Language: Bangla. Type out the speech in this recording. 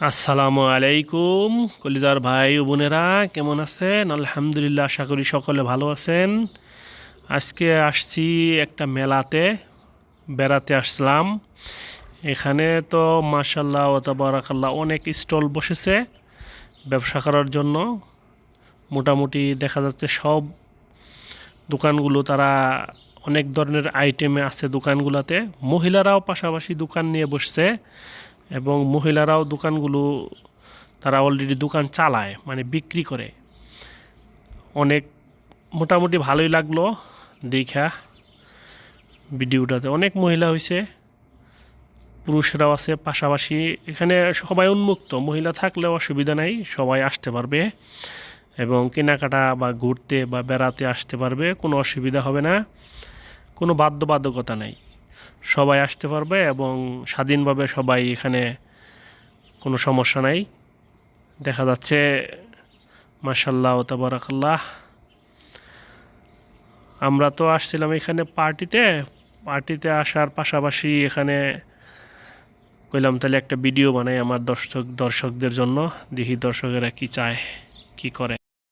আসসালামু আলাইকুম কলিজার ভাই ও বোনেরা, কেমন আছেন? আলহামদুলিল্লাহ, আশা করি সকলে ভালো আছেন। আজকে আসছি একটা মেলাতে, বেড়াতে আসলাম। এখানে তো মাশাল্লাহ ও তাবারাকাল্লাহ অনেক স্টল বসেছে ব্যবসা করার জন্য। মোটামুটি দেখা যাচ্ছে সব দোকানগুলো, তারা অনেক ধরনের আইটেমে আছে দোকানগুলোতে। মহিলারাও পাশাপাশি দোকান নিয়ে বসছে, এবং মহিলারাও দোকানগুলো তারা অলরেডি দোকান চালায়, মানে বিক্রি করে। অনেক মোটামুটি ভালোই লাগলো দেখা। ভিডিওটাতে অনেক মহিলা হয়েছে, পুরুষরাও আছে পাশাপাশি। এখানে সবাই উন্মুক্ত, মহিলা থাকলেও অসুবিধা নাই, সবাই আসতে পারবে এবং কেনাকাটা বা ঘুরতে বা বেড়াতে আসতে পারবে, কোনো অসুবিধা হবে না, কোনো বাধ্যবাধকতা নাই, সবাই আসতে পারবে এবং স্বাধীনভাবে সবাই এখানে, কোনো সমস্যা নাই। দেখা যাচ্ছে মাশাল্লাহ ও তাবারাকাল্লাহ। আমরা তো আসছিলাম এখানে পার্টিতে আসার পাশাপাশি এখানে কইলাম তাহলে একটা ভিডিও বানাই আমার দর্শকদের জন্য, দেখি দর্শকেরা কি চায়, কি করে।